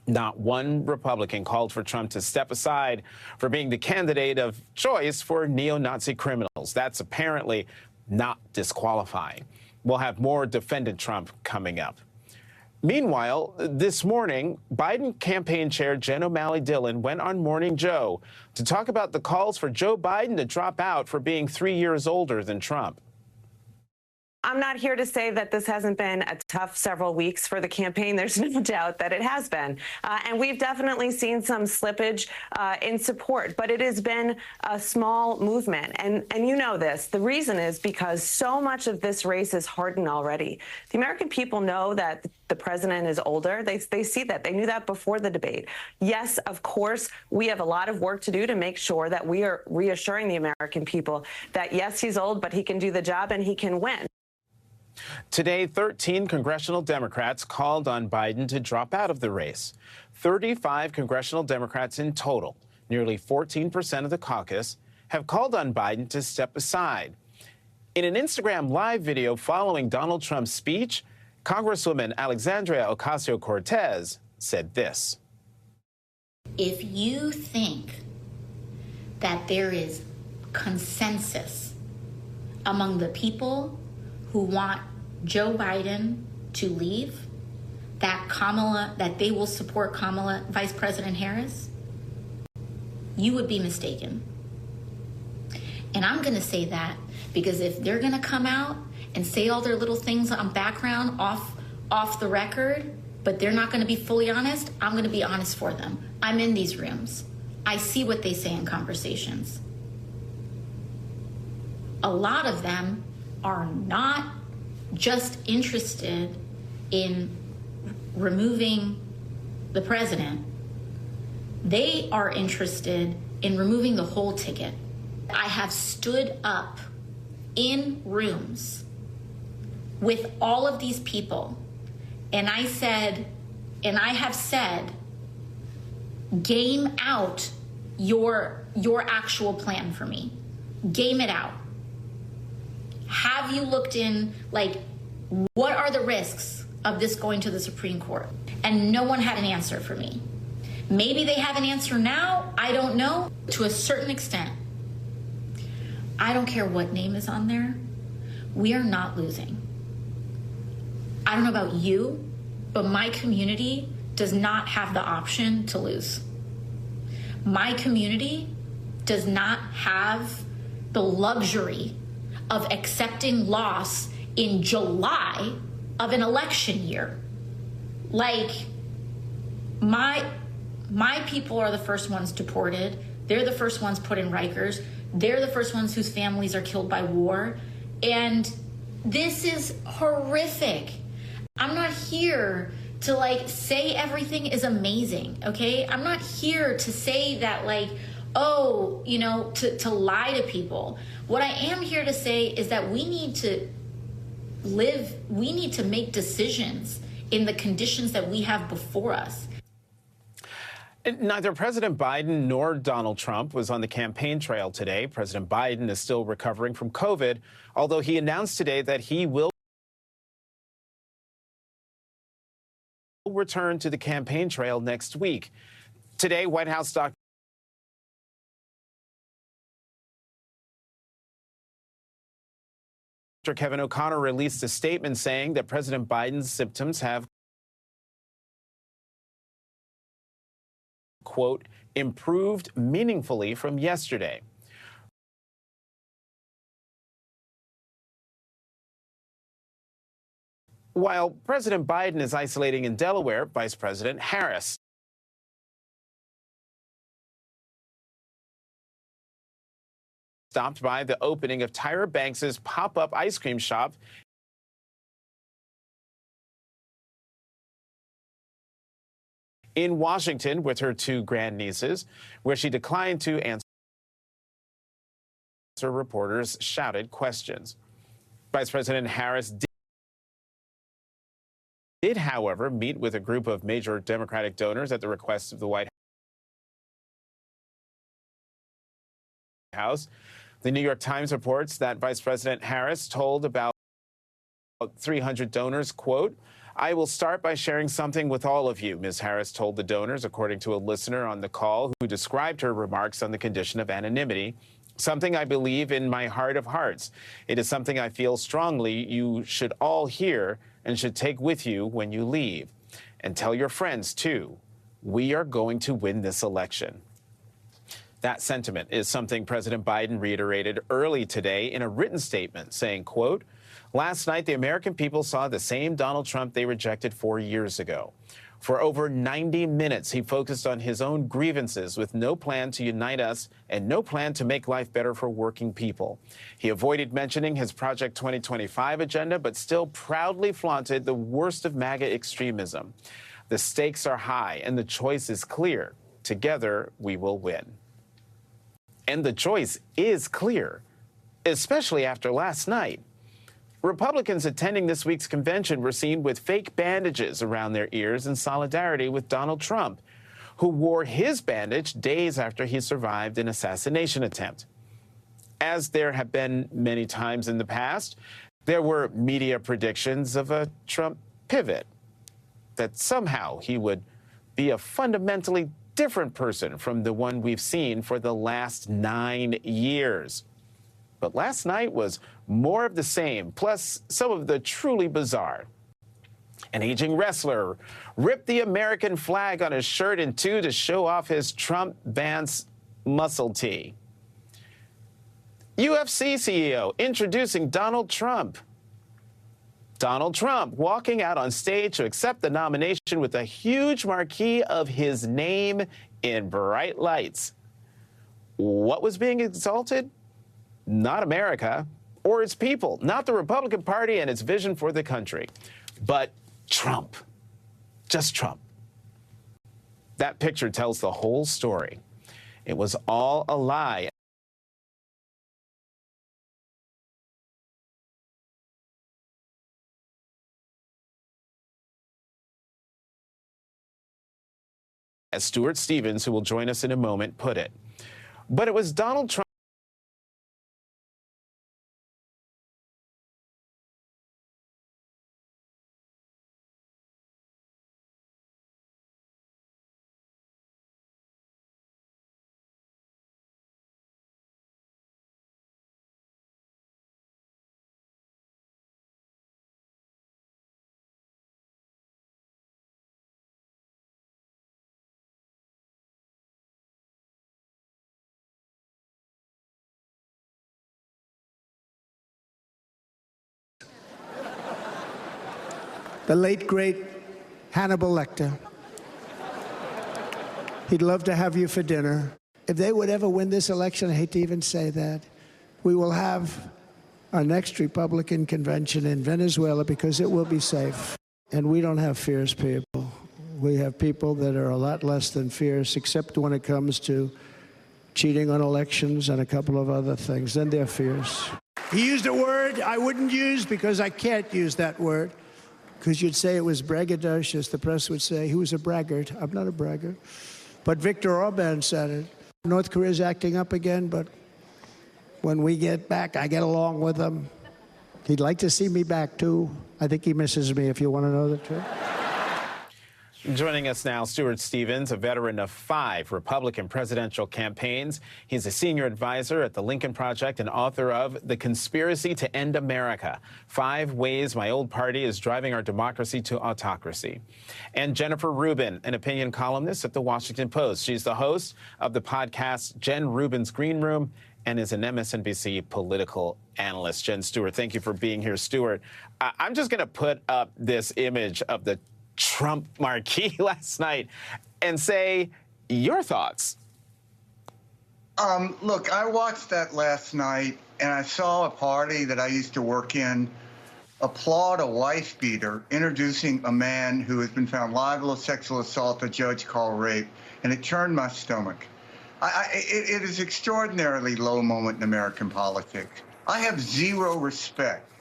Not one Republican called for Trump to step aside for being the candidate of choice for neo-Nazi criminals. That's apparently not disqualifying. We'll have more Defendant Trump coming up. Meanwhile, this morning, Biden campaign chair Jen O'Malley Dillon went on Morning Joe to talk about the calls for Joe Biden to drop out for being 3 years older than Trump. I'm not here to say that this hasn't been a tough several weeks for the campaign. There's no doubt that it has been. And we've definitely seen some slippage in support, but it has been a small movement. And you know this. The reason is because so much of this race is hardened already. The American people know that the president is older. They see that. They knew that before the debate. Yes, of course, we have a lot of work to do to make sure that we are reassuring the American people that, yes, he's old, but he can do the job and he can win. Today, 13 congressional Democrats called on Biden to drop out of the race. 35 congressional Democrats in total, nearly 14% of the caucus, have called on Biden to step aside. In an Instagram Live video following Donald Trump's speech, Congresswoman Alexandria Ocasio-Cortez said this. If you think that there is consensus among the people who want Joe Biden to leave, that they will support Vice President Harris, you would be mistaken. And I'm going to say that because if they're going to come out and say all their little things on background off the record, but they're not going to be fully honest, I'm going to be honest for them. I'm in these rooms. I see what they say in conversations. A lot of them are not just interested in removing the president. They are interested in removing the whole ticket. I have stood up in rooms with all of these people, and I have said, game out your actual plan for me. Game it out. Have you looked in, what are the risks of this going to the Supreme Court? And no one had an answer for me. Maybe they have an answer now. I don't know. To a certain extent, I don't care what name is on there. We are not losing. I don't know about you, but my community does not have the option to lose. My community does not have the luxury of accepting loss in July of an election year. My people are the first ones deported. They're the first ones put in Rikers. They're the first ones whose families are killed by war. And this is horrific. I'm not here to say everything is amazing, okay? I'm not here to say that to lie to people. What I am here to say is that we need to make decisions in the conditions that we have before us. Neither President Biden nor Donald Trump was on the campaign trail today. President Biden is still recovering from COVID, although he announced today that he will return to the campaign trail next week. Today, White House Dr. Kevin O'Connor released a statement saying that President Biden's symptoms have, quote, improved meaningfully from yesterday. While President Biden is isolating in Delaware, Vice President Harris stopped by the opening of Tyra Banks' pop-up ice cream shop in Washington with her two grandnieces, where she declined to answer reporters' shouted questions. Vice President Harris did, however, meet with a group of major Democratic donors at the request of the White House. The New York Times reports that Vice President Harris told about 300 donors, quote, I will start by sharing something with all of you, Ms. Harris told the donors, according to a listener on the call who described her remarks on the condition of anonymity. Something I believe in my heart of hearts. It is something I feel strongly you should all hear and should take with you when you leave. And tell your friends, too. We are going to win this election. That sentiment is something President Biden reiterated early today in a written statement saying, quote, last night, the American people saw the same Donald Trump they rejected 4 years ago. For over 90 minutes, he focused on his own grievances with no plan to unite us and no plan to make life better for working people. He avoided mentioning his Project 2025 agenda, but still proudly flaunted the worst of MAGA extremism. The stakes are high and the choice is clear. Together, we will win. And the choice is clear, especially after last night. Republicans attending this week's convention were seen with fake bandages around their ears in solidarity with Donald Trump, who wore his bandage days after he survived an assassination attempt. As there have been many times in the past, there were media predictions of a Trump pivot, that somehow he would be a fundamentally different person from the one we've seen for the last 9 years. But last night was more of the same, plus some of the truly bizarre. An aging wrestler ripped the American flag on his shirt in two to show off his Trump Vance muscle tee. UFC CEO introducing Donald Trump. Donald Trump walking out on stage to accept the nomination with a huge marquee of his name in bright lights. What was being exalted? Not America or its people, not the Republican Party and its vision for the country, but Trump. Just Trump. That picture tells the whole story. It was all a lie. As Stuart Stevens, who will join us in a moment, put it. But it was Donald Trump. The late, great Hannibal Lecter. He'd love to have you for dinner. If they would ever win this election, I hate to even say that, we will have our next Republican convention in Venezuela because it will be safe. And we don't have fierce people. We have people that are a lot less than fierce, except when it comes to cheating on elections and a couple of other things. Then they're fierce. He used a word I wouldn't use because I can't use that word. Because you'd say it was braggadocious. The press would say he was a braggart. I'm not a braggart. But Viktor Orban said it. North Korea's acting up again, but when we get back, I get along with them. He'd like to see me back, too. I think he misses me, if you want to know the truth. Joining us now, Stuart Stevens, a veteran of 5 Republican presidential campaigns. He's a senior advisor at the Lincoln Project and author of The Conspiracy to End America: 5 Ways My Old Party is Driving Our Democracy to Autocracy. And Jennifer Rubin, an opinion columnist at The Washington Post. She's the host of the podcast Jen Rubin's Green Room and is an MSNBC political analyst. Jen Stewart, thank you for being here. Stewart, I'm just going to put up this image of the Trump marquee last night and say your thoughts. Look, I watched that last night and I saw a party that I used to work in applaud a wife beater introducing a man who has been found liable of sexual assault a judge called rape, and it turned my stomach. It is extraordinarily low moment in American politics. I have zero respect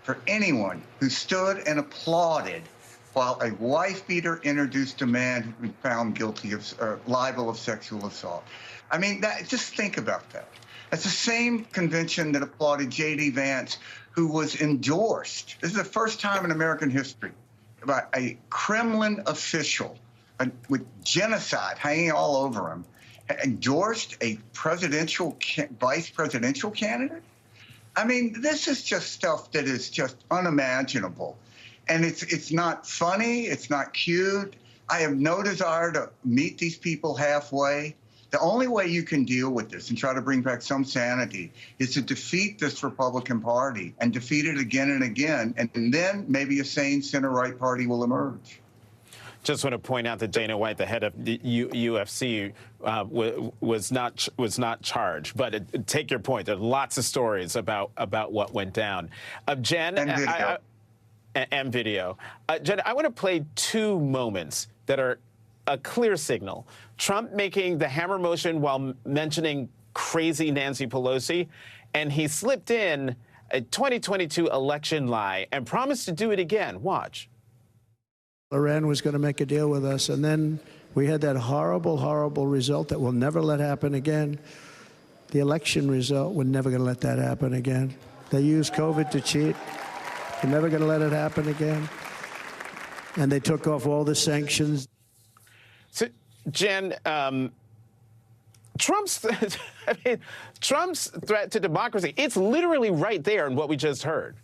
for anyone who stood and applauded while a wife beater introduced a man who'd been found guilty of liable of sexual assault. I mean, just think about that. That's the same convention that applauded J.D. Vance, who was endorsed. This is the first time in American history by a Kremlin official with genocide hanging all over him, endorsed a vice presidential candidate? I mean, this is just stuff that is just unimaginable. And it's not funny. It's not cute. I have no desire to meet these people halfway. The only way you can deal with this and try to bring back some sanity is to defeat this Republican Party and defeat it again and again. And then maybe a sane center-right party will emerge. Just want to point out that Dana White, the head of the UFC, was not charged. But take your point. There are lots of stories about what went down. Jen, and video. Jen, I want to play two moments that are a clear signal. Trump making the hammer motion while mentioning crazy Nancy Pelosi, and he slipped in a 2022 election lie and promised to do it again. Watch. Iran was going to make a deal with us, and then we had that horrible, horrible result that we'll never let happen again. The election result, we're never going to let that happen again. They used COVID to cheat. We're never going to let it happen again. And they took off all the sanctions. So, Jen, Trump's threat to democracy, it's literally right there in what we just heard.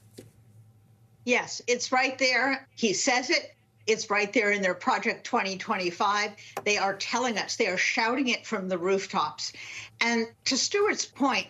Yes, it's right there. He says it. It's right there in their Project 2025. They are telling us, they are shouting it from the rooftops. And to Stuart's point,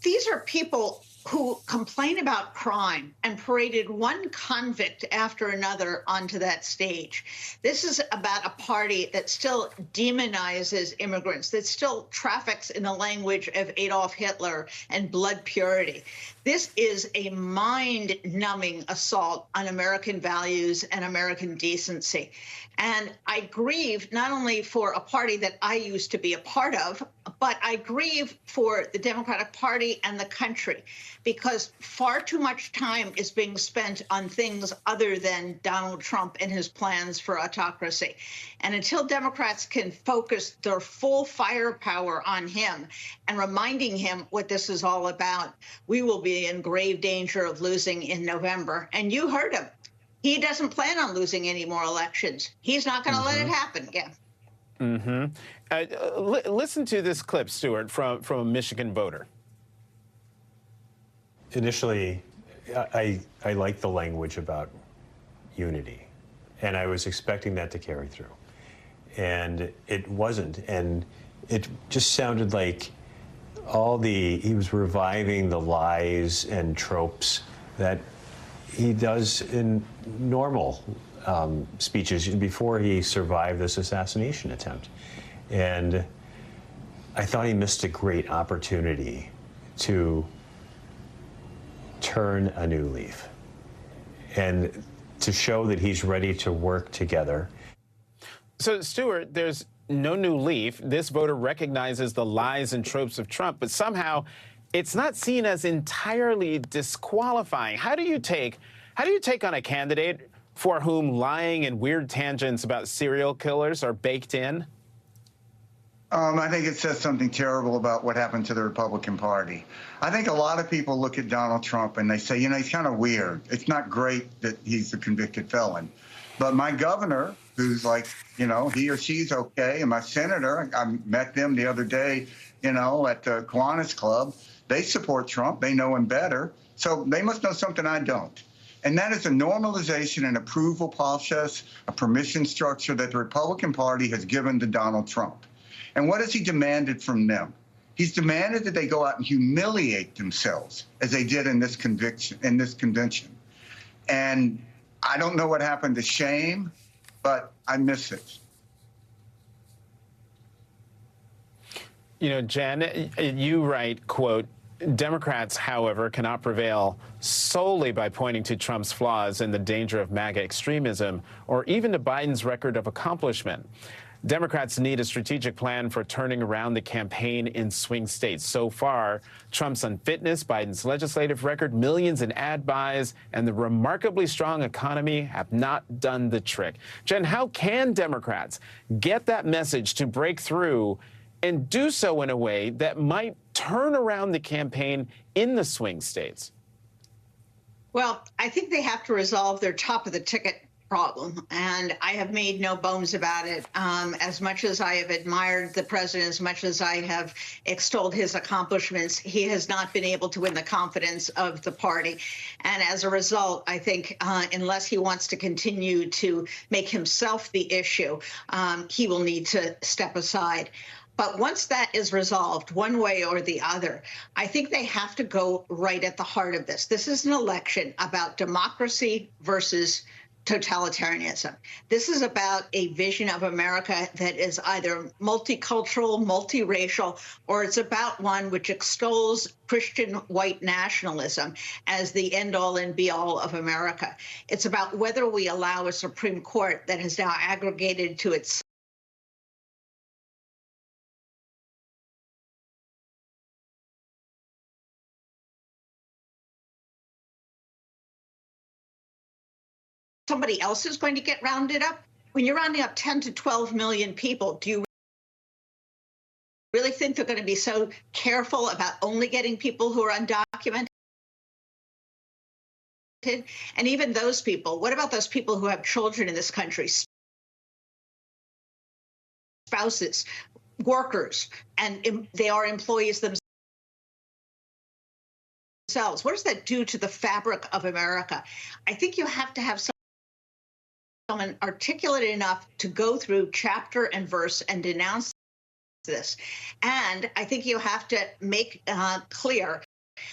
these are people who complain about crime and paraded one convict after another onto that stage. This is about a party that still demonizes immigrants, that still traffics in the language of Adolf Hitler and blood purity. This is a mind-numbing assault on American values and American decency. And I grieve not only for a party that I used to be a part of, but I grieve for the Democratic Party and the country, because far too much time is being spent on things other than Donald Trump and his plans for autocracy. And until Democrats can focus their full firepower on him and reminding him what this is all about, we will be in grave danger of losing in November. And you heard him. He doesn't plan on losing any more elections. He's not going to let it happen again. Listen to this clip, Stuart, from a Michigan voter. Initially, I liked the language about unity, and I was expecting that to carry through. And it wasn't, and it just sounded like he was reviving the lies and tropes that he does in normal speeches before he survived this assassination attempt. And I thought he missed a great opportunity to turn a new leaf and to show that he's ready to work together. So, Stuart, there's no new leaf. This voter recognizes the lies and tropes of Trump, but somehow it's not seen as entirely disqualifying. How do you take on a candidate for whom lying and weird tangents about serial killers are baked in? I think it says something terrible about what happened to the Republican Party. I think a lot of people look at Donald Trump and they say, you know, he's kind of weird. It's not great that he's a convicted felon. But my governor, who's like, you know, he or she's okay, and my senator, I met them the other day, you know, at the Kiwanis Club. They support Trump. They know him better. So they must know something I don't. And that is a normalization and approval process, a permission structure that the Republican Party has given to Donald Trump. And what has he demanded from them? He's demanded that they go out and humiliate themselves, as they did in this convention. And I don't know what happened to shame, but I miss it. You know, Jen, you write, quote, Democrats, however, cannot prevail solely by pointing to Trump's flaws and the danger of MAGA extremism, or even to Biden's record of accomplishment. Democrats need a strategic plan for turning around the campaign in swing states. So far, Trump's unfitness, Biden's legislative record, millions in ad buys, and the remarkably strong economy have not done the trick. Jen, how can Democrats get that message to break through and do so in a way that might turn around the campaign in the swing states? Well, I think they have to resolve their top of the ticket problem, and I have made no bones about it. As much as I have admired the president, as much as I have extolled his accomplishments, he has not been able to win the confidence of the party. And as a result, I think unless he wants to continue to make himself the issue, he will need to step aside. But once that is resolved one way or the other, I think they have to go right at the heart of this. This is an election about democracy versus totalitarianism. This is about a vision of America that is either multicultural, multiracial, or it's about one which extols Christian white nationalism as the end-all and be-all of America. It's about whether we allow a Supreme Court that has now aggregated to its somebody else is going to get rounded up. When you're rounding up 10 to 12 million people, do you really think they're going to be so careful about only getting people who are undocumented? And even those people, what about those people who have children in this country, spouses, workers, and they are employees themselves? What does that do to the fabric of America? I think you have to have someone articulate enough to go through chapter and verse and denounce this. And I think you have to make clear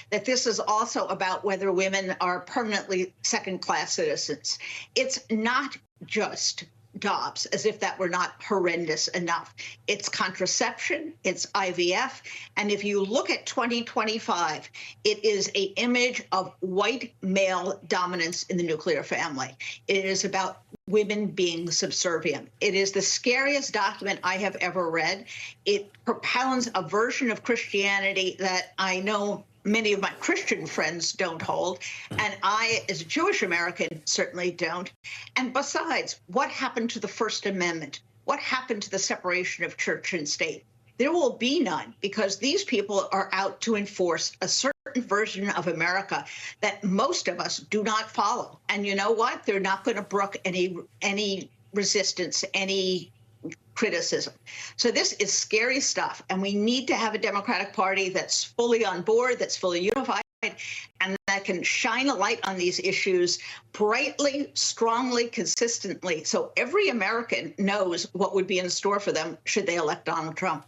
that this is also about whether women are permanently second-class citizens. It's not just Dobbs, as if that were not horrendous enough. It's contraception, it's IVF, and if you look at 2025, it is an image of white male dominance in the nuclear family. It is about women being subservient. It is the scariest document I have ever read. It propounds a version of Christianity that I know many of my Christian friends don't hold, and I, as a Jewish American, certainly don't. And besides, what happened to the First Amendment? What happened to the separation of church and state? There will be none, because these people are out to enforce a certain version of America that most of us do not follow. And you know what? They're not going to brook any resistance, any criticism. So this is scary stuff, and we need to have a Democratic Party that's fully on board, that's fully unified, and that can shine a light on these issues brightly, strongly, consistently, so every American knows what would be in store for them should they elect Donald Trump.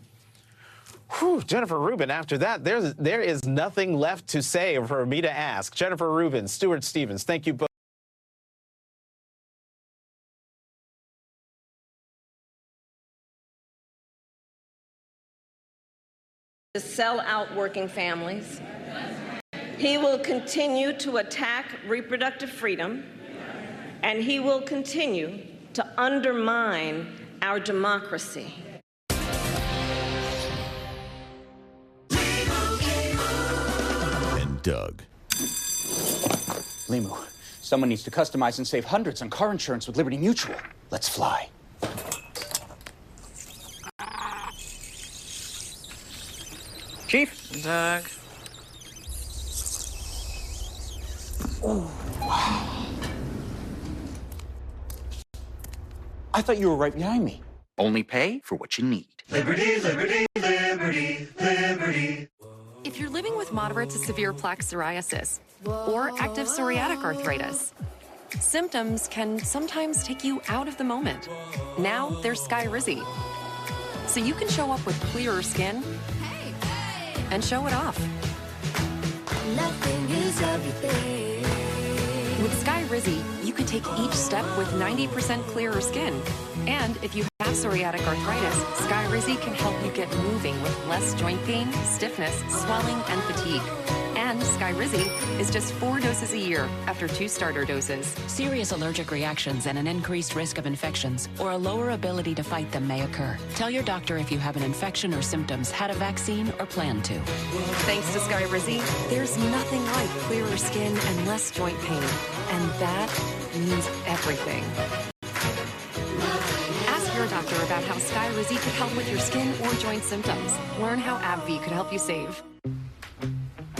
Whew, Jennifer Rubin, after that, there is nothing left to say for me to ask. Jennifer Rubin, Stuart Stevens, thank you both. To sell out working families. He will continue to attack reproductive freedom, and he will continue to undermine our democracy. And Doug. Limu, someone needs to customize and save hundreds on car insurance with Liberty Mutual. Let's fly. Chief? Doug. Oh, wow. I thought you were right behind me. Only pay for what you need. Liberty, liberty, liberty, liberty. If you're living with moderate to severe plaque psoriasis or active psoriatic arthritis, symptoms can sometimes take you out of the moment. Now there's Skyrizi. So you can show up with clearer skin and show it off. Nothing is everything. With Skyrizi, you can take each step with 90% clearer skin. And if you have psoriatic arthritis, Skyrizi can help you get moving with less joint pain, stiffness, swelling, and fatigue. And Skyrizi is just 4 doses a year after 2 starter doses. Serious allergic reactions and an increased risk of infections or a lower ability to fight them may occur. Tell your doctor if you have an infection or symptoms, had a vaccine, or plan to. Thanks to Skyrizi, there's nothing like clearer skin and less joint pain. And that means everything. Ask your doctor about how Skyrizi could help with your skin or joint symptoms. Learn how AbbVie could help you save.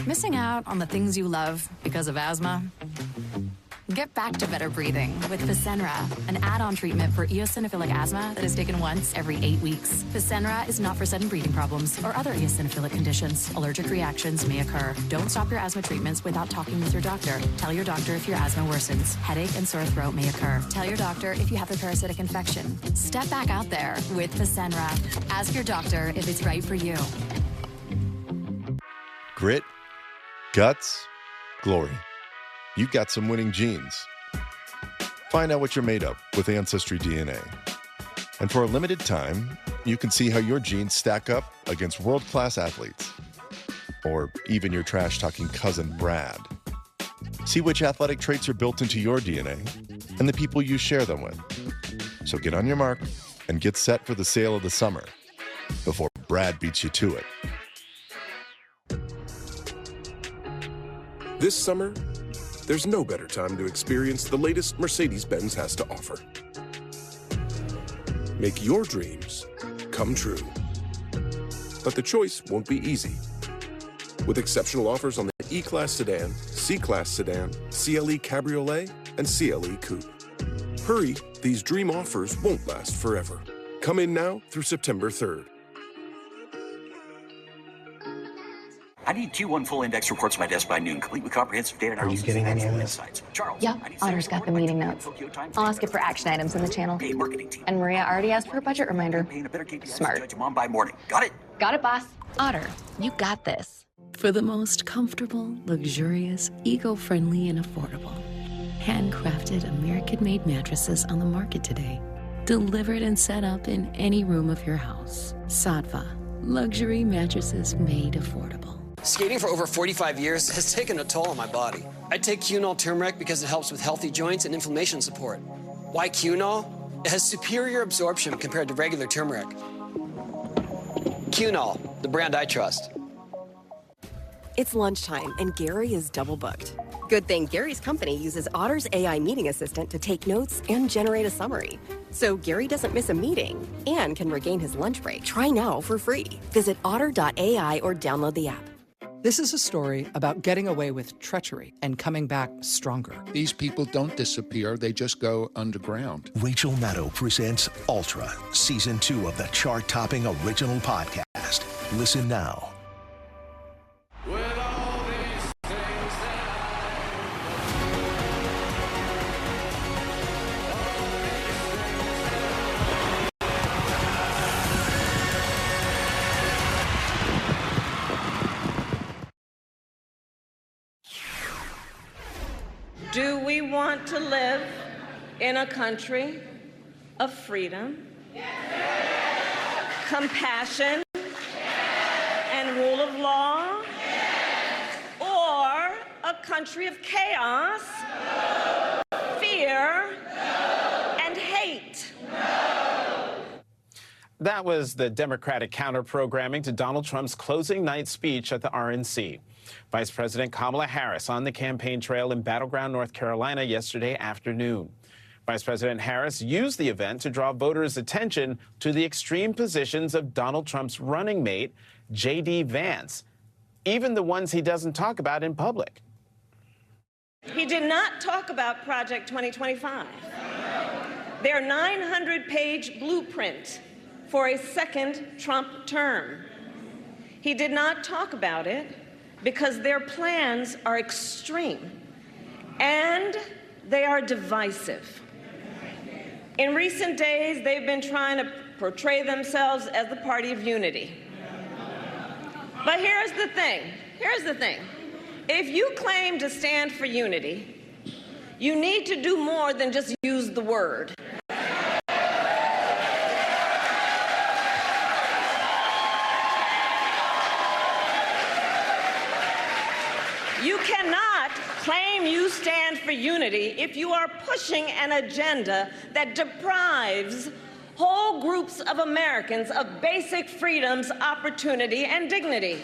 Missing out on the things you love because of asthma? Get back to better breathing with Fasenra, an add-on treatment for eosinophilic asthma that is taken once every 8 weeks. Fasenra is not for sudden breathing problems or other eosinophilic conditions. Allergic reactions may occur. Don't stop your asthma treatments without talking with your doctor. Tell your doctor if your asthma worsens. Headache and sore throat may occur. Tell your doctor if you have a parasitic infection. Step back out there with Fasenra. Ask your doctor if it's right for you. Grit, guts, glory. You've got some winning genes. Find out what you're made of with Ancestry DNA. And for a limited time, you can see how your genes stack up against world-class athletes. Or even your trash-talking cousin, Brad. See which athletic traits are built into your DNA and the people you share them with. So get on your mark and get set for the sale of the summer before Brad beats you to it. This summer, there's no better time to experience the latest Mercedes-Benz has to offer. Make your dreams come true. But the choice won't be easy. With exceptional offers on the E-Class sedan, C-Class sedan, CLE Cabriolet, and CLE Coupe. Hurry, these dream offers won't last forever. Come in now through September 3rd. I need Q1 full index reports to my desk by noon, complete with comprehensive data analysis. Are you getting any of this? Charles. Yep, Otter's got the meeting notes. I'll ask it for action items in the channel. And Maria already asked for a budget reminder. Smart. Mom by morning. Got it? Got it, boss. Otter, you got this. For the most comfortable, luxurious, eco-friendly, and affordable. Handcrafted, American-made mattresses on the market today. Delivered and set up in any room of your house. Saatva, luxury mattresses made affordable. Skating for over 45 years has taken a toll on my body. I take Qunol turmeric because it helps with healthy joints and inflammation support. Why Qunol? It has superior absorption compared to regular turmeric. Qunol, the brand I trust. It's lunchtime, and Gary is double booked. Good thing Gary's company uses Otter's AI meeting assistant to take notes and generate a summary. So Gary doesn't miss a meeting and can regain his lunch break. Try now for free. Visit otter.ai or download the app. This is a story about getting away with treachery and coming back stronger. These people don't disappear, they just go underground. Rachel Maddow presents Ultra, Season 2 of the chart-topping original podcast. Listen now. Do we want to live in a country of freedom, compassion, and rule of law? Or a country of chaos, fear, and hate? That was the Democratic counter-programming to Donald Trump's closing night speech at the RNC. Vice President Kamala Harris on the campaign trail in Battleground, North Carolina yesterday afternoon. Vice President Harris used the event to draw voters' attention to the extreme positions of Donald Trump's running mate, J.D. Vance, even the ones he doesn't talk about in public. He did not talk about Project 2025, their 900-page blueprint for a second Trump term. He did not talk about it because their plans are extreme and they are divisive. In recent days, they've been trying to portray themselves as the party of unity. But here's the thing. If you claim to stand for unity, you need to do more than just use the word. You cannot claim you stand for unity if you are pushing an agenda that deprives whole groups of Americans of basic freedoms, opportunity, and dignity.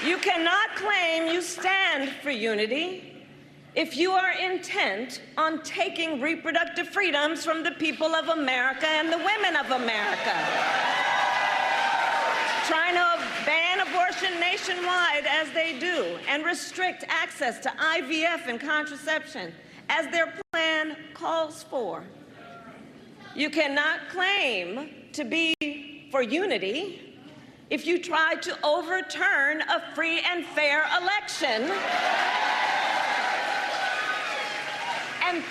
You cannot claim you stand for unity if you are intent on taking reproductive freedoms from the people of America and the women of America. Trying to ban abortion abortion nationwide as they do and restrict access to IVF and contraception as their plan calls for, you cannot claim to be for unity if you try to overturn a free and fair election and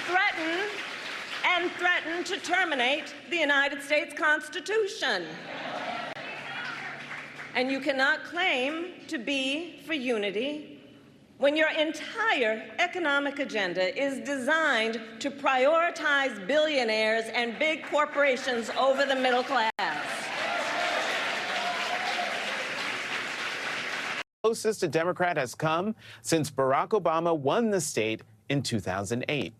threaten to terminate the United States Constitution. And you cannot claim to be for unity when your entire economic agenda is designed to prioritize billionaires and big corporations over the middle class. Closest a Democrat has come since Barack Obama won the state in 2008.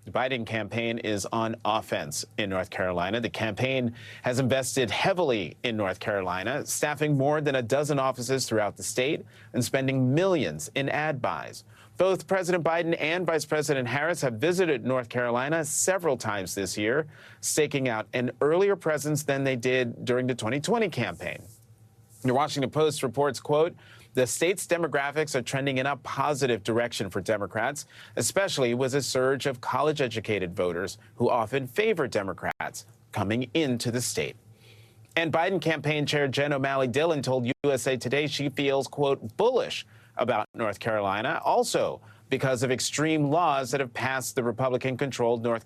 The Biden campaign is on offense in North Carolina. The campaign has invested heavily in North Carolina, staffing more than a dozen offices throughout the state and spending millions in ad buys. Both President Biden and Vice President Harris have visited North Carolina several times this year, staking out an earlier presence than they did during the 2020 campaign. The Washington Post reports, quote, the state's demographics are trending in a positive direction for Democrats, especially with a surge of college-educated voters who often favor Democrats coming into the state. And Biden campaign chair Jen O'Malley Dillon told USA Today she feels, quote, bullish about North Carolina, also because of extreme laws that have passed the Republican-controlled North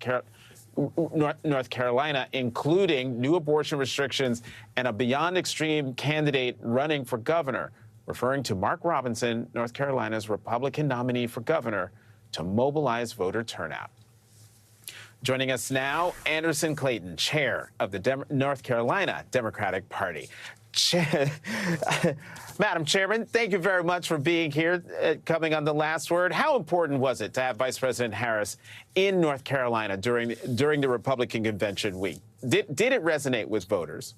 Carolina, including new abortion restrictions and a beyond extreme candidate running for governor, referring to Mark Robinson, North Carolina's Republican nominee for governor, to mobilize voter turnout. Joining us now, Anderson Clayton, chair of the North Carolina Democratic Party. Madam Chairman, thank you very much for being here, coming on The Last Word. How important was it to have Vice President Harris in North Carolina during the Republican convention week? Did it resonate with voters?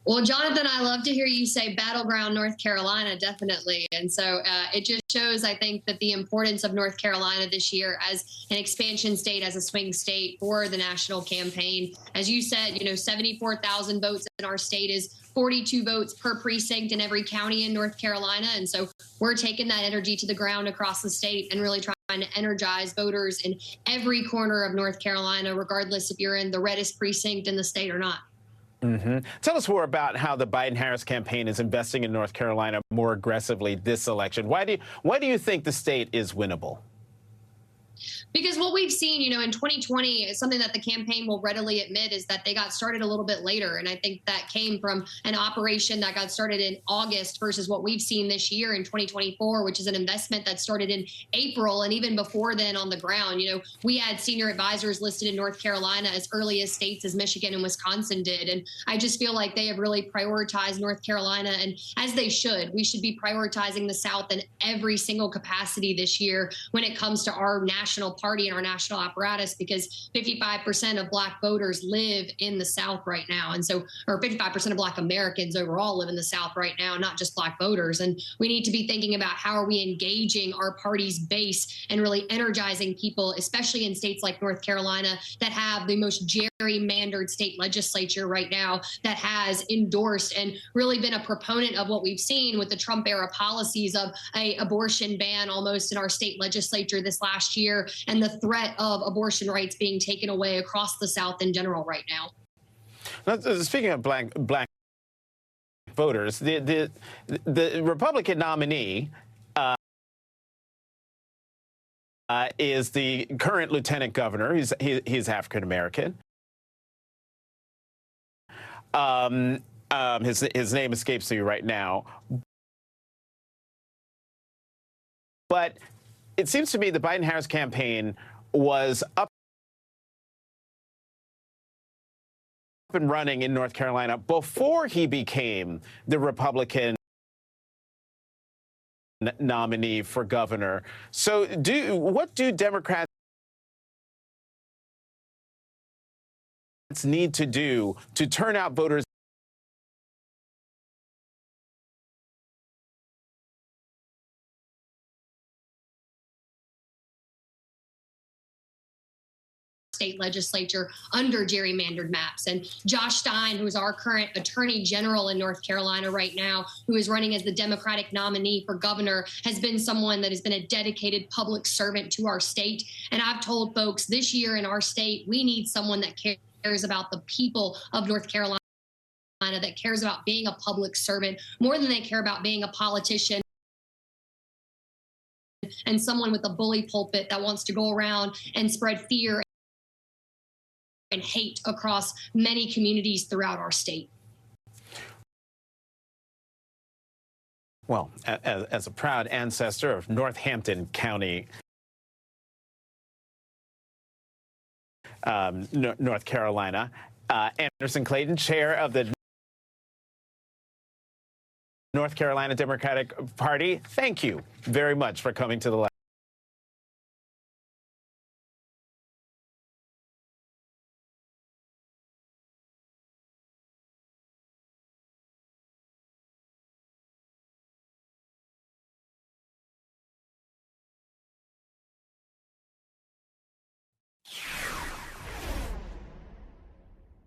Well, Jonathan, I love to hear you say battleground North Carolina, definitely. And so it just shows, I think, that the importance of North Carolina this year as an expansion state, as a swing state for the national campaign. As you said, 74,000 votes in our state is 42 votes per precinct in every county in North Carolina. And so we're taking that energy to the ground across the state and really trying to energize voters in every corner of North Carolina, regardless if you're in the reddest precinct in the state or not. Mm-hmm. Tell us more about how the Biden-Harris campaign is investing in North Carolina more aggressively this election. Why do you think the state is winnable? Because what we've seen, in 2020 is something that the campaign will readily admit is that they got started a little bit later. And I think that came from an operation that got started in August versus what we've seen this year in 2024, which is an investment that started in April. And even before then on the ground, we had senior advisors listed in North Carolina as early as states as Michigan and Wisconsin did. And I just feel like they have really prioritized North Carolina, and as they should. We should be prioritizing the South in every single capacity this year when it comes to our national party and our national apparatus, because 55% of Black voters live in the South right now. And so, or 55% of Black Americans overall live in the South right now, not just Black voters. And we need to be thinking about how are we engaging our party's base and really energizing people, especially in states like North Carolina that have the most gerrymandered state legislature right now, that has endorsed and really been a proponent of what we've seen with the Trump era policies of a abortion ban almost in our state legislature this last year, and the threat of abortion rights being taken away across the South in general right now. Now, speaking of black voters, the Republican nominee is the current lieutenant governor. He's African American. His name escapes me right now. But it seems to me the Biden-Harris campaign was up and running in North Carolina before he became the Republican nominee for governor. So what do Democrats need to do to turn out voters state legislature under gerrymandered maps. And Josh Stein, who is our current attorney general in North Carolina right now, who is running as the Democratic nominee for governor, has been someone that has been a dedicated public servant to our state. And I've told folks this year in our state, we need someone that cares about the people of North Carolina, that cares about being a public servant more than they care about being a politician, and someone with a bully pulpit that wants to go around and spread fear and hate across many communities throughout our state. Well, as a proud ancestor of Northampton County, North Carolina, Anderson Clayton, chair of the North Carolina Democratic Party, thank you very much for coming to the lab.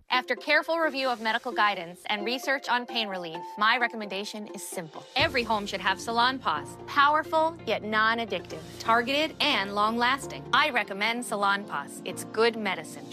After careful review of medical guidance and research on pain relief, my recommendation is simple. Every home should have Salonpas. Powerful, yet non-addictive. Targeted and long-lasting. I recommend Salonpas. It's good medicine.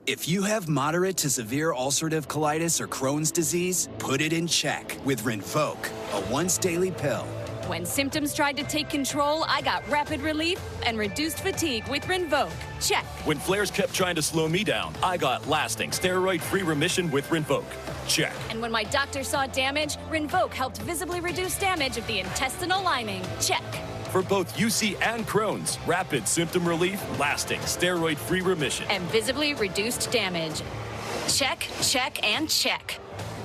If you have moderate to severe ulcerative colitis or Crohn's disease, put it in check with Rinvoq, a once-daily pill. When symptoms tried to take control, I got rapid relief and reduced fatigue with Rinvoq. Check. When flares kept trying to slow me down, I got lasting steroid-free remission with Rinvoq. Check. And when my doctor saw damage, Rinvoq helped visibly reduce damage of the intestinal lining. Check. For both UC and Crohn's, rapid symptom relief, lasting steroid-free remission. And visibly reduced damage. Check, check, and check.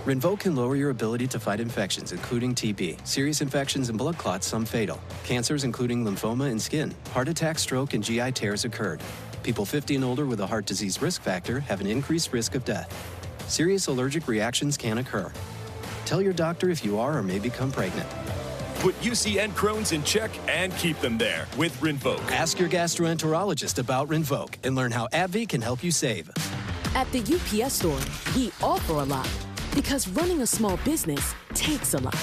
Rinvoq can lower your ability to fight infections, including TB, serious infections and blood clots, some fatal. Cancers, including lymphoma and skin. Heart attack, stroke, and GI tears occurred. People 50 and older with a heart disease risk factor have an increased risk of death. Serious allergic reactions can occur. Tell your doctor if you are or may become pregnant. Put UC and Crohn's in check and keep them there with Rinvoq. Ask your gastroenterologist about Rinvoq and learn how AbbVie can help you save. At the UPS store, we offer a lot. Because running a small business takes a lot.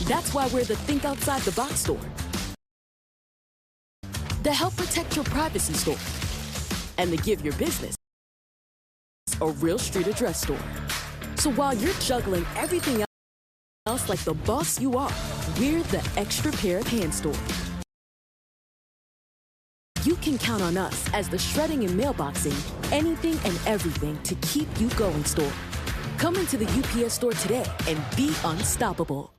That's why we're the Think Outside the Box store. The Help Protect Your Privacy store. And the Give Your Business a real street address store. So while you're juggling everything else like the boss you are, we're the extra pair of hands store. You can count on us as the shredding and mailboxing, anything and everything to keep you going store. Come into the UPS store today and be unstoppable.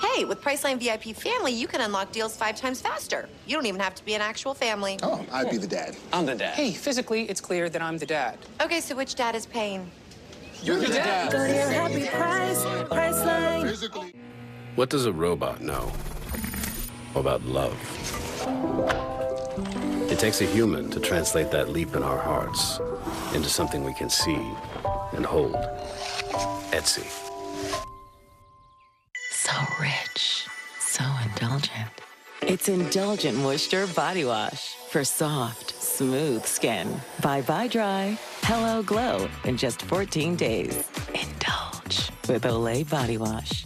Hey, with Priceline VIP Family, you can unlock deals 5 times faster. You don't even have to be an actual family. Oh, I'd be the dad. I'm the dad. Hey, physically, it's clear that I'm the dad. Okay, so which dad is paying? You're the dad. Go to your happy price, Priceline. What does a robot know about love? It takes a human to translate that leap in our hearts into something we can see and hold. Etsy. So rich, so indulgent. It's Indulgent Moisture Body Wash for soft, smooth skin. Bye-bye dry, hello glow in just 14 days. Indulge with Olay Body Wash.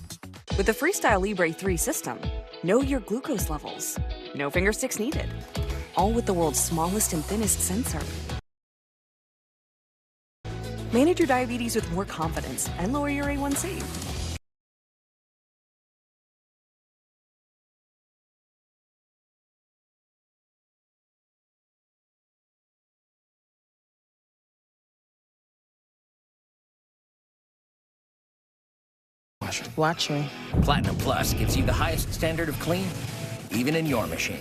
With the Freestyle Libre 3 system, know your glucose levels. No finger sticks needed. All with the world's smallest and thinnest sensor. Manage your diabetes with more confidence and lower your A1C. Watch me. Platinum Plus gives you the highest standard of clean, even in your machine.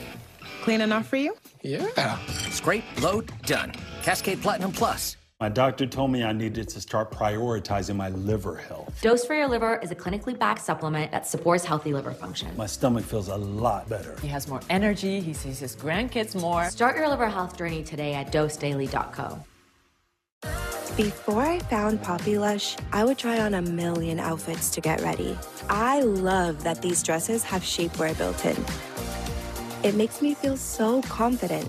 Clean enough for you? Yeah. Scrape, load, done. Cascade Platinum Plus. My doctor told me I needed to start prioritizing my liver health. Dose for Your Liver is a clinically backed supplement that supports healthy liver function. My stomach feels a lot better. He has more energy, he sees his grandkids more. Start your liver health journey today at dosedaily.co. Before I found Poppy Lush, I would try on a million outfits to get ready. I love that these dresses have shapewear built in. It makes me feel so confident.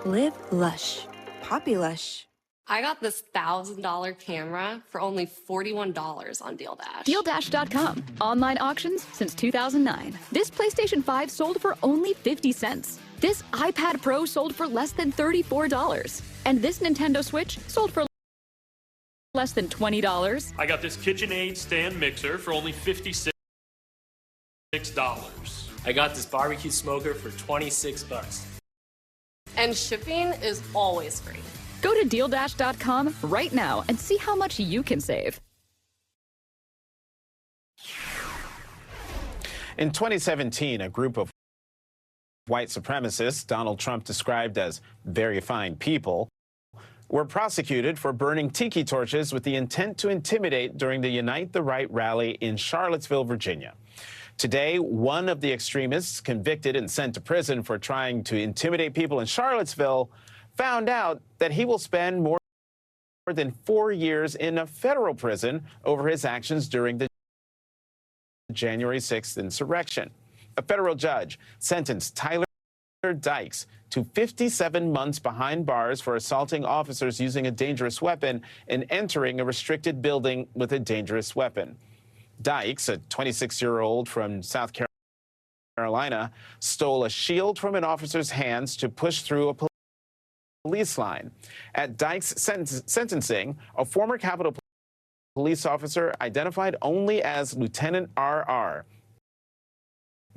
Live lush. Poppy Lush. I got this $1,000 camera for only $41 on DealDash. DealDash.com. Online auctions since 2009. This PlayStation 5 sold for only 50 cents. This iPad Pro sold for less than $34. And this Nintendo Switch sold for less than $20. I got this KitchenAid stand mixer for only $56. I got this barbecue smoker for $26. And shipping is always free. Go to DealDash.com right now and see how much you can save. In 2017, a group of white supremacists Donald Trump described as very fine people were prosecuted for burning tiki torches with the intent to intimidate during the Unite the Right rally in Charlottesville, Virginia. Today, one of the extremists convicted and sent to prison for trying to intimidate people in Charlottesville found out that he will spend more than 4 years in a federal prison over his actions during the January 6th insurrection. A federal judge sentenced Tyler Dykes to 57 months behind bars for assaulting officers using a dangerous weapon and entering a restricted building with a dangerous weapon. Dykes, a 26-year-old from South Carolina, stole a shield from an officer's hands to push through a police line. At Dykes' sentencing, a former Capitol police officer identified only as Lieutenant R.R.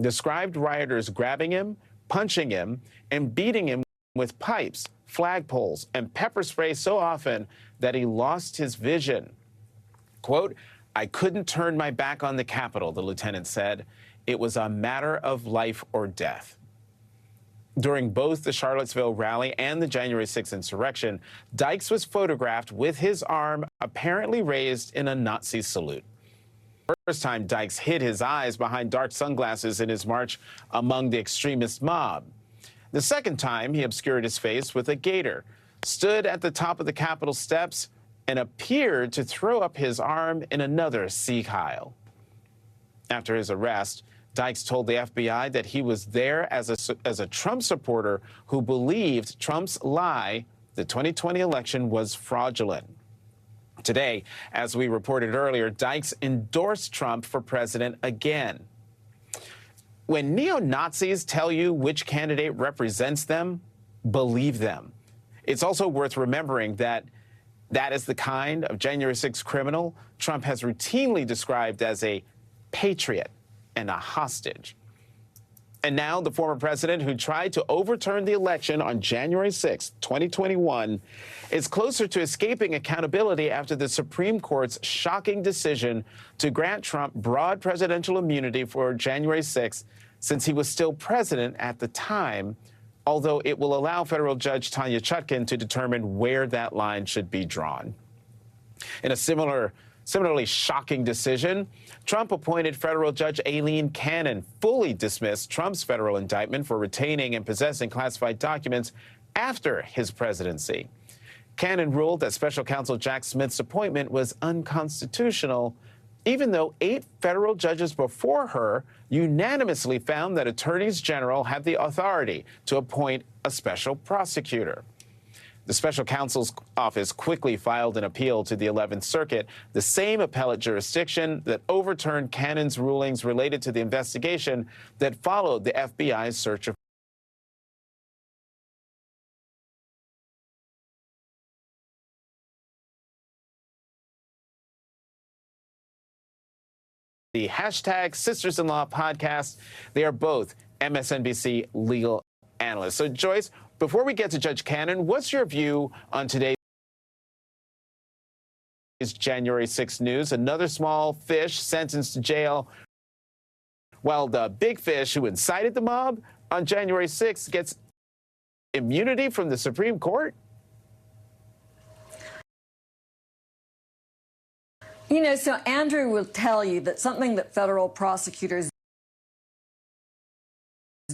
described rioters grabbing him, punching him, and beating him with pipes, flagpoles, and pepper spray so often that he lost his vision. Quote, "I couldn't turn my back on the Capitol," the lieutenant said. "It was a matter of life or death." During both the Charlottesville rally and the January 6th insurrection, Dykes was photographed with his arm apparently raised in a Nazi salute. First time Dykes hid his eyes behind dark sunglasses in his march among the extremist mob. The second time, he obscured his face with a gaiter, stood at the top of the Capitol steps, and appeared to throw up his arm in another Sieg Heil. After his arrest, Dykes told the FBI that he was there as a Trump supporter who believed Trump's lie, the 2020 election was fraudulent. Today, as we reported earlier, Dykes endorsed Trump for president again. When neo-Nazis tell you which candidate represents them, believe them. It's also worth remembering that that is the kind of January 6th criminal Trump has routinely described as a patriot and a hostage. And now the former president who tried to overturn the election on January 6, 2021, is closer to escaping accountability after the Supreme Court's shocking decision to grant Trump broad presidential immunity for January 6, since he was still president at the time, although it will allow federal judge Tanya Chutkan to determine where that line should be drawn. In a similarly shocking decision, Trump appointed federal judge Aileen Cannon fully dismissed Trump's federal indictment for retaining and possessing classified documents after his presidency. Cannon ruled that special counsel Jack Smith's appointment was unconstitutional, even though 8 federal judges before her unanimously found that attorneys general have the authority to appoint a special prosecutor. The special counsel's office quickly filed an appeal to the 11th Circuit, the same appellate jurisdiction that overturned Cannon's rulings related to the investigation that followed the FBI's search of the hashtag Sisters-in-Law podcast. They are both MSNBC legal analysts. So, Joyce, before we get to Judge Cannon, what's your view on today's January 6th news? Another small fish sentenced to jail, while the big fish who incited the mob on January 6th gets immunity from the Supreme Court? You know, so Andrew will tell you that something that federal prosecutors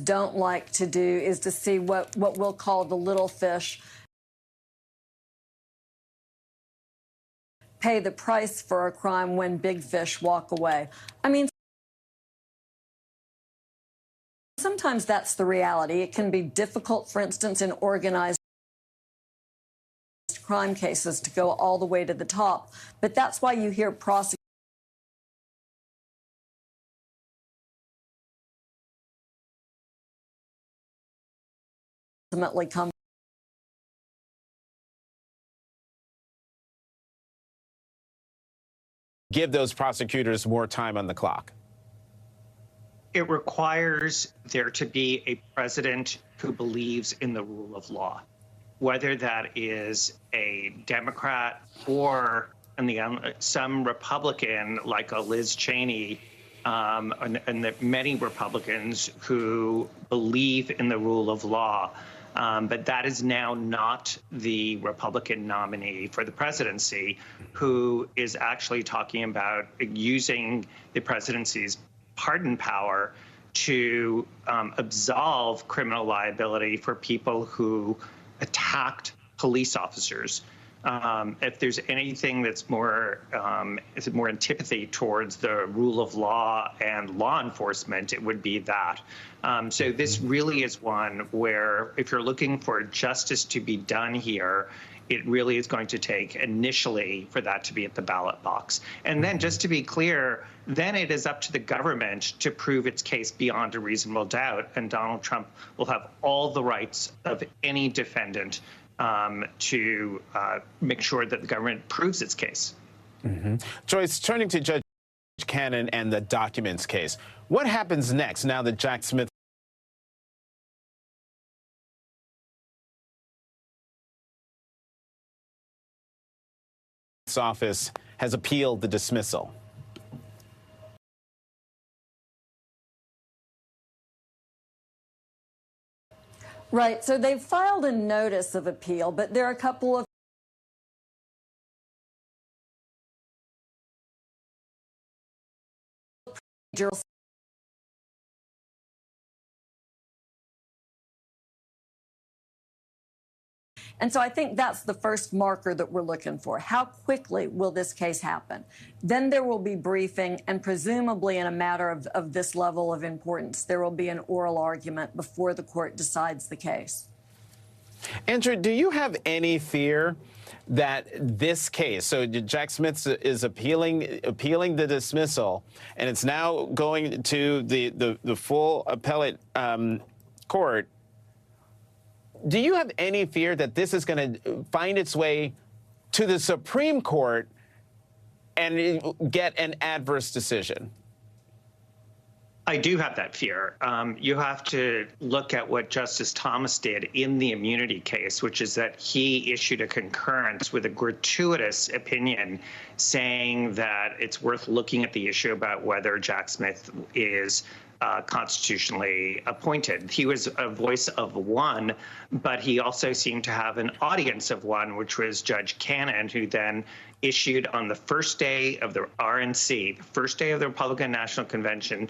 don't like to do is to see what we'll call the little fish pay the price for a crime when big fish walk away. I mean, sometimes that's the reality. It can be difficult, for instance, in organized crime cases to go all the way to the top. But that's why you hear prosecutors ultimately come. Give those prosecutors more time on the clock. It requires there to be a president who believes in the rule of law, whether that is a Democrat or some Republican like a Liz Cheney, and the many Republicans who believe in the rule of law. But that is now not the Republican nominee for the presidency, who is actually talking about using the presidency's pardon power to absolve criminal liability for people who attacked police officers. If there's anything that's more antipathy towards the rule of law and law enforcement, it would be that. So this really is one where if you're looking for justice to be done here, it really is going to take initially for that to be at the ballot box. And then just to be clear, then it is up to the government to prove its case beyond a reasonable doubt. And Donald Trump will have all the rights of any defendant to make sure that the government proves its case. Joyce, turning to Judge Cannon and the documents case, what happens next now that Jack Smith's office has appealed the dismissal? Right. So they've filed a notice of appeal, but there are a couple of procedural. And so I think that's the first marker that we're looking for. How quickly will this case happen? Then there will be briefing, and presumably in a matter of this level of importance, there will be an oral argument before the court decides the case. Andrew, do you have any fear that this case, so Jack Smith is appealing the dismissal, and it's now going to the full appellate court, do you have any fear that this is going to find its way to the Supreme Court and get an adverse decision? I do have that fear. You have to look at what Justice Thomas did in the immunity case, which is that he issued a concurrence with a gratuitous opinion saying that it's worth looking at the issue about whether Jack Smith is constitutionally appointed. He was a voice of one, but he also seemed to have an audience of one, which was Judge Cannon, who then issued on the first day of the RNC, the first day of the Republican National Convention,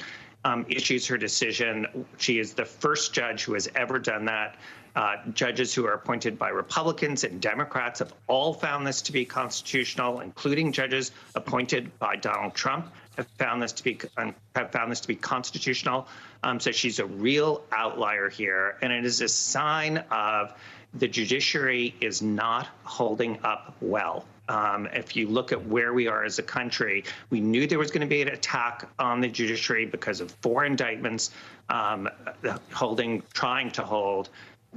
issues her decision. She is the first judge who has ever done that. Judges who are appointed by Republicans and Democrats have all found this to be constitutional, including judges appointed by Donald Trump have found this to be constitutional. So she's a real outlier here, and it is a sign of the judiciary is not holding up well. If you look at where we are as a country, we knew there was going to be an attack on the judiciary because of 4 indictments trying to hold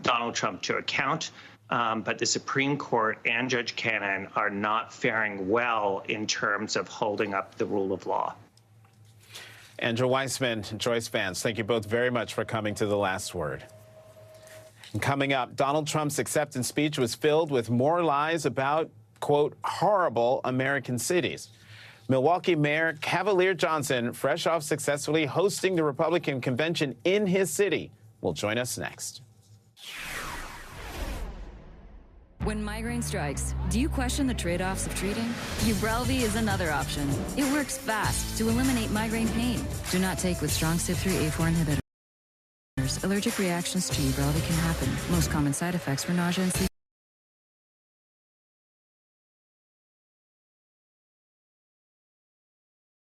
Donald Trump to account. But the Supreme Court and Judge Cannon are not faring well in terms of holding up the rule of law. Andrew Weissman and Joyce Vance, thank you both very much for coming to The Last Word. And coming up, Donald Trump's acceptance speech was filled with more lies about, quote, horrible American cities. Milwaukee Mayor Cavalier Johnson, fresh off successfully hosting the Republican convention in his city, will join us next. When migraine strikes, do you question the trade-offs of treating? Ubrelvy is another option. It works fast to eliminate migraine pain. Do not take with strong CYP3A4 inhibitors. Allergic reactions to Ubrelvy can happen. Most common side effects were nausea and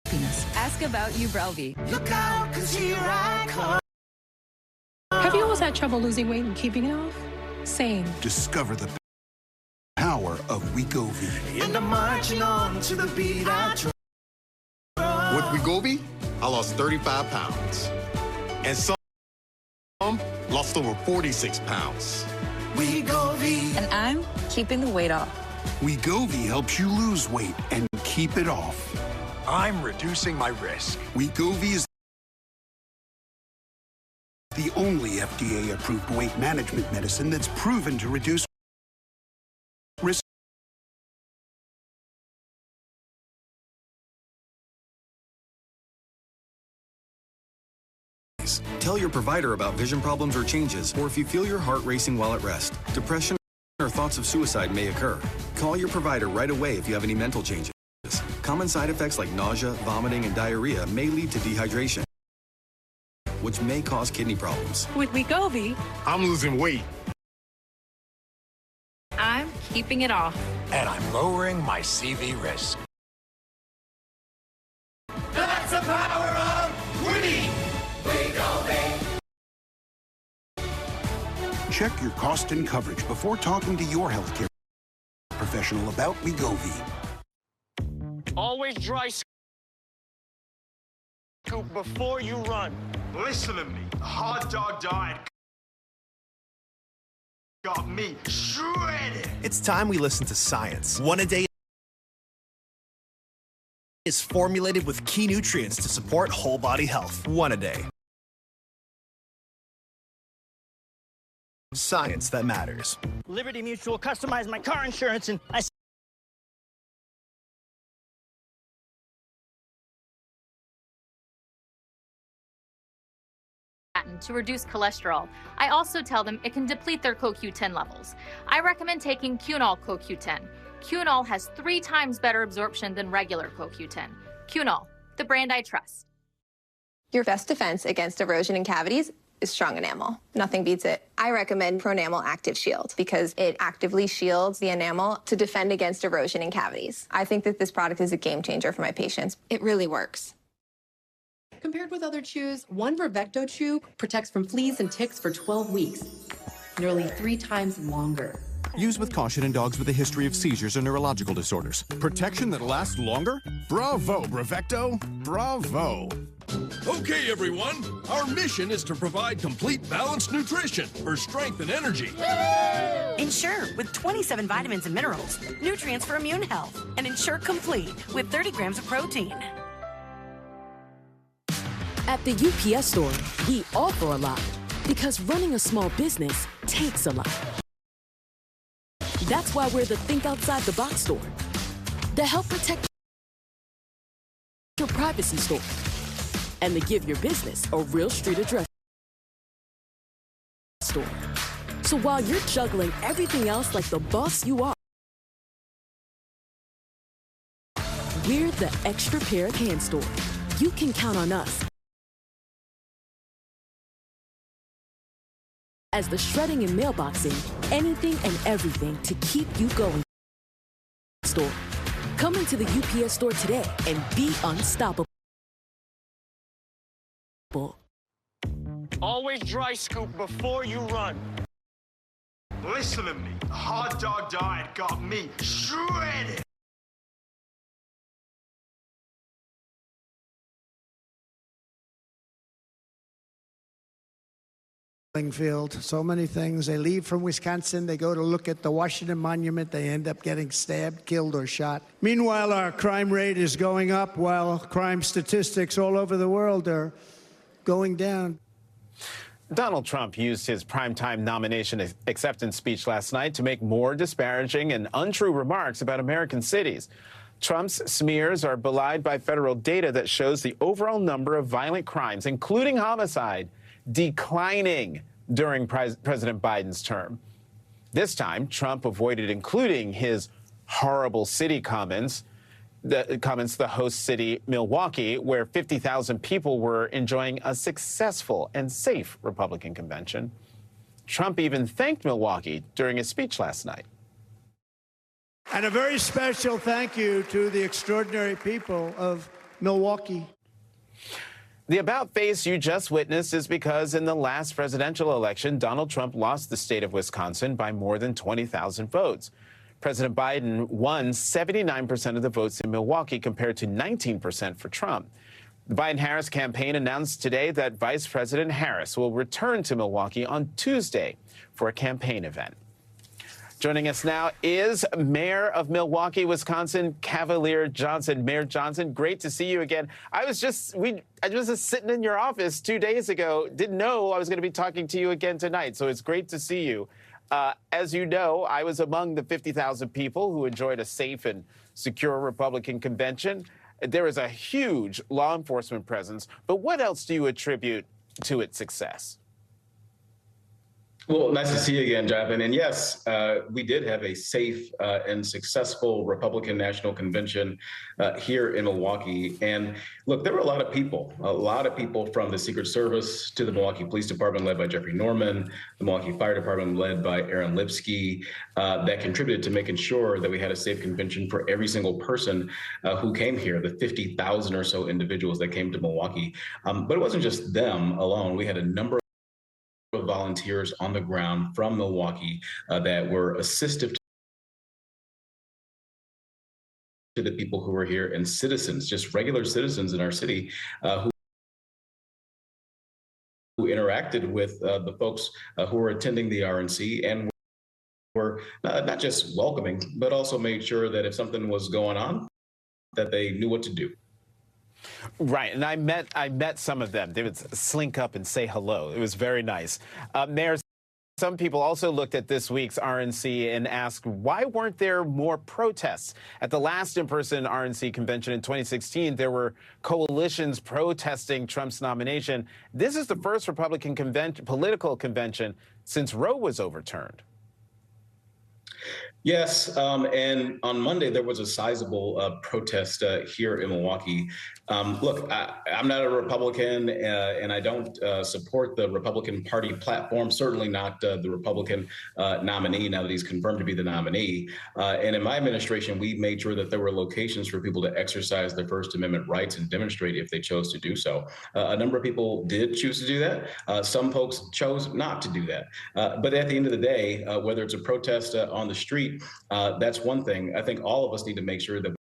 sleepiness. Ask about Ubrelvy. Look out, 'cause here I come. Have you always had trouble losing weight and keeping it off? Same. Discover the power of Wegovy. And I'm marching on to the beat I drum. With Wegovy, I lost 35 pounds. And some lost over 46 pounds. Wegovy. And I'm keeping the weight off. Wegovy helps you lose weight and keep it off. I'm reducing my risk. Wegovy is the only FDA-approved weight management medicine that's proven to reduce risk. Tell your provider about vision problems or changes, or if you feel your heart racing while at rest. Depression or thoughts of suicide may occur. Call your provider right away if you have any mental changes. Common side effects like nausea, vomiting, and diarrhea may lead to dehydration, which may cause kidney problems. With Wegovy, I'm losing weight. I'm keeping it off. And I'm lowering my CV risk. That's the power of winning. Wegovy. Check your cost and coverage before talking to your healthcare professional about Wegovy. Always dry scoop before you run. Listen to me. The hot dog diet got me shredded. It's time we listen to science. One a day is formulated with key nutrients to support whole body health. One a day. Science that matters. Liberty Mutual customized my car insurance and I to reduce cholesterol. I also tell them it can deplete their CoQ10 levels. I recommend taking Cunol CoQ10. Cunol has 3 times better absorption than regular CoQ10. Cunol, the brand I trust. Your best defense against erosion and cavities is strong enamel. Nothing beats it. I recommend Pronamel Active Shield because it actively shields the enamel to defend against erosion and cavities. I think that this product is a game changer for my patients. It really works. Compared with other chews, one Brevecto chew protects from fleas and ticks for 12 weeks, nearly 3 times longer. Use with caution in dogs with a history of seizures or neurological disorders. Protection that lasts longer? Bravo, Brevecto! Bravo! Okay, everyone. Our mission is to provide complete balanced nutrition for strength and energy. Ensure with 27 vitamins and minerals, nutrients for immune health, and Ensure Complete with 30 grams of protein. At the UPS store, we offer a lot because running a small business takes a lot. That's why we're the Think Outside the Box store, the Help Protect Your Privacy store, and the Give Your Business a Real Street Address store. So while you're juggling everything else like the boss you are, we're the Extra Pair of Hands store. You can count on us as the shredding and mailboxing, anything and everything to keep you going. Store. Come into the UPS store today and be unstoppable. always dry scoop before you run. Listen to me. The hot dog diet got me shredded. Field, so many things. They leave from Wisconsin, they go to look at the Washington Monument, they end up getting stabbed, killed, or shot. Meanwhile, our crime rate is going up while crime statistics all over the world are going down. Donald Trump used his primetime nomination acceptance speech last night to make more disparaging and untrue remarks about American cities. Trump's smears are belied by federal data that shows the overall number of violent crimes, including homicide, declining during President Biden's term. This time, Trump avoided including his horrible city comments, the host city, Milwaukee, where 50,000 people were enjoying a successful and safe Republican convention. Trump even thanked Milwaukee during his speech last night. And a very special thank you to the extraordinary people of Milwaukee. The about-face you just witnessed is because in the last presidential election, Donald Trump lost the state of Wisconsin by more than 20,000 votes. President Biden won 79% of the votes in Milwaukee compared to 19% for Trump. The Biden-Harris campaign announced today that Vice President Harris will return to Milwaukee on Tuesday for a campaign event. Joining us now is Mayor of Milwaukee, Wisconsin, Cavalier Johnson. Mayor Johnson, great to see you again. I was just sitting in your office 2 days ago, didn't know I was going to be talking to you again tonight, so it's great to see you. As you know, I was among the 50,000 people who enjoyed a safe and secure Republican convention. There is a huge law enforcement presence, but what else do you attribute to its success? Well, nice to see you again, Jonathan. And yes, we did have a safe and successful Republican National Convention here in Milwaukee. And look, there were a lot of people from the Secret Service to the Milwaukee Police Department led by Jeffrey Norman, the Milwaukee Fire Department led by Aaron Lipsky, that contributed to making sure that we had a safe convention for every single person who came here, the 50,000 or so individuals that came to Milwaukee. But it wasn't just them alone. We had a number of volunteers on the ground from Milwaukee that were assistive to the people who were here, and citizens, just regular citizens in our city who interacted with the folks who were attending the RNC and were not just welcoming, but also made sure that if something was going on, that they knew what to do. Right, and I met some of them. They would slink up and say hello. It was very nice. Mayor, some people also looked at this week's RNC and asked, why weren't there more protests? At the last in-person RNC convention in 2016, there were coalitions protesting Trump's nomination. This is the first Republican political convention since Roe was overturned. Yes, and on Monday, there was a sizable protest here in Milwaukee. Look, I'm not a Republican, and I don't support the Republican Party platform, certainly not the Republican nominee, now that he's confirmed to be the nominee. And in my administration, we made sure that there were locations for people to exercise their First Amendment rights and demonstrate if they chose to do so. A number of people did choose to do that. Some folks chose not to do that. But at the end of the day, whether it's a protest on the street, that's one thing. I think all of us need to make sure that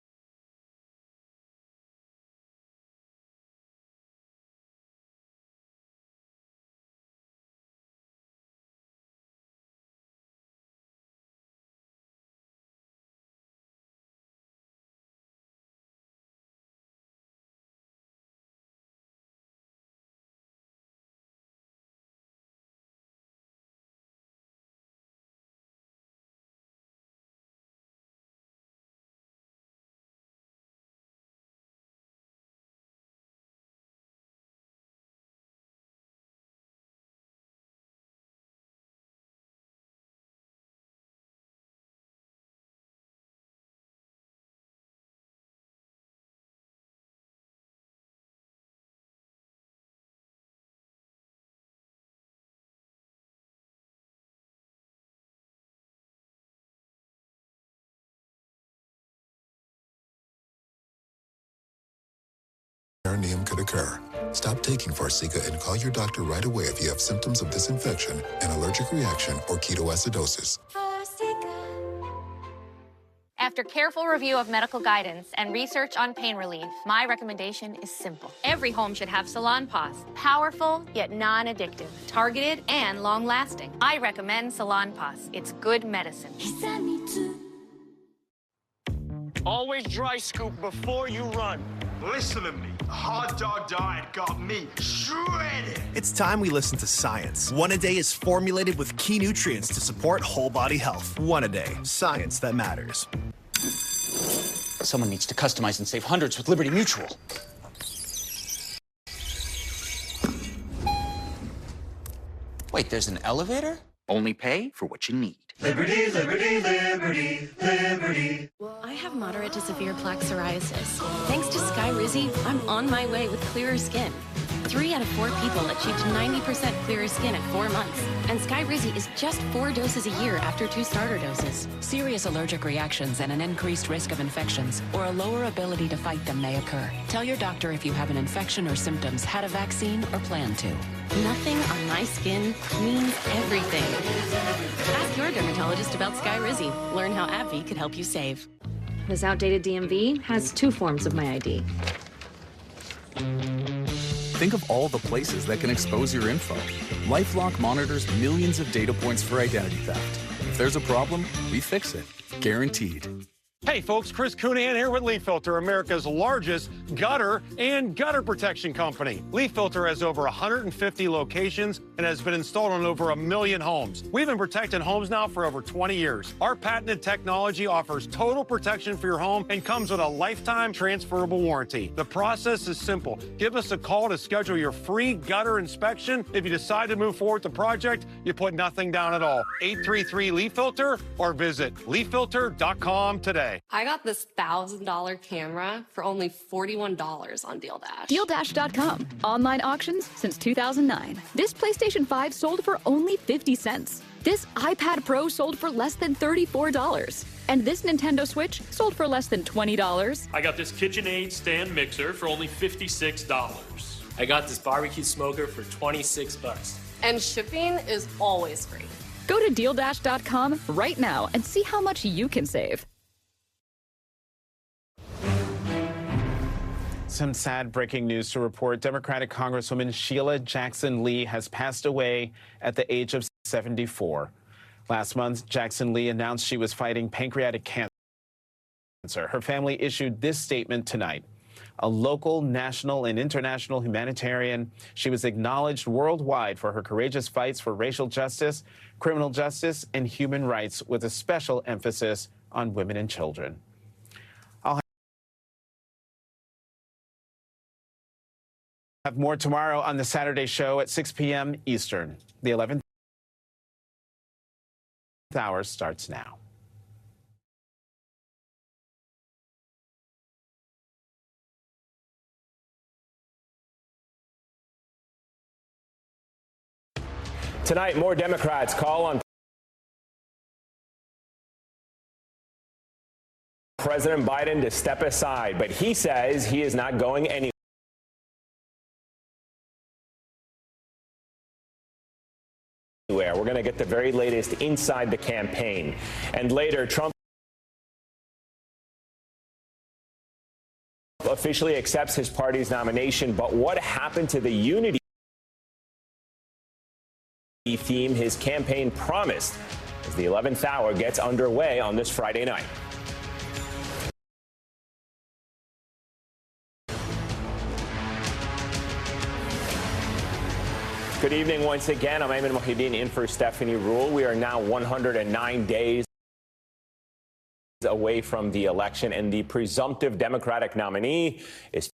perineum could occur. Stop taking Farxiga and call your doctor right away if you have symptoms of this infection, an allergic reaction, or ketoacidosis. After careful review of medical guidance and research on pain relief, my recommendation is simple. Every home should have Salonpas. Powerful, yet non-addictive. Targeted and long-lasting. I recommend Salonpas. It's good medicine. Always dry scoop before you run. Listen to me. A hot dog diet got me shredded. It's time we listen to science. One a Day is formulated with key nutrients to support whole body health. One a Day. Science that matters. Someone needs to customize and save hundreds with Liberty Mutual. Wait, there's an elevator? Only pay for what you need. Liberty, liberty, liberty, liberty. I have moderate to severe plaque psoriasis. Thanks to Skyrizi, I'm on my way with clearer skin. 3 out of 4 people achieved 90% clearer skin at 4 months. And Skyrizi is just 4 doses a year after 2 starter doses. Serious allergic reactions and an increased risk of infections or a lower ability to fight them may occur. Tell your doctor if you have an infection or symptoms, had a vaccine, or plan to. Nothing on my skin means everything. Ask your dermatologist about Skyrizi. Learn how AbbVie could help you save. This outdated DMV has 2 forms of my ID. Think of all the places that can expose your info. LifeLock monitors millions of data points for identity theft. If there's a problem, we fix it. Guaranteed. Hey folks, Chris Cunahan here with Leaf Filter, America's largest gutter and gutter protection company. Leaf Filter has over 150 locations and has been installed on over 1 million homes. We've been protecting homes now for over 20 years. Our patented technology offers total protection for your home and comes with a lifetime transferable warranty. The process is simple. Give us a call to schedule your free gutter inspection. If you decide to move forward with the project, you put nothing down at all. 833 Leaf Filter or visit leaffilter.com today. I got this $1,000 camera for only $41 on Deal Dash. DealDash.com. Online auctions since 2009. This PlayStation 5 sold for only 50 cents. This iPad Pro sold for less than $34. And this Nintendo Switch sold for less than $20. I got this KitchenAid stand mixer for only $56. I got this barbecue smoker for $26. And shipping is always free. Go to DealDash.com right now and see how much you can save. Some sad breaking news to report. Democratic Congresswoman Sheila Jackson Lee has passed away at the age of 74. Last month, Jackson Lee announced she was fighting pancreatic cancer. Her family issued this statement tonight. A local, national, and international humanitarian, she was acknowledged worldwide for her courageous fights for racial justice, criminal justice, and human rights, with a special emphasis on women and children. Have more tomorrow on the Saturday show at 6 p.m. Eastern. The 11th hour starts now. Tonight, more Democrats call on President Biden to step aside, but he says he is not going anywhere. We're going to get the very latest inside the campaign. And later, Trump officially accepts his party's nomination. But what happened to the unity theme his campaign promised as the 11th hour gets underway on this Friday night? Good evening once again. I'm Ayman Mohideen in for Stephanie Ruhle. We are now 109 days away from the election, and the presumptive Democratic nominee is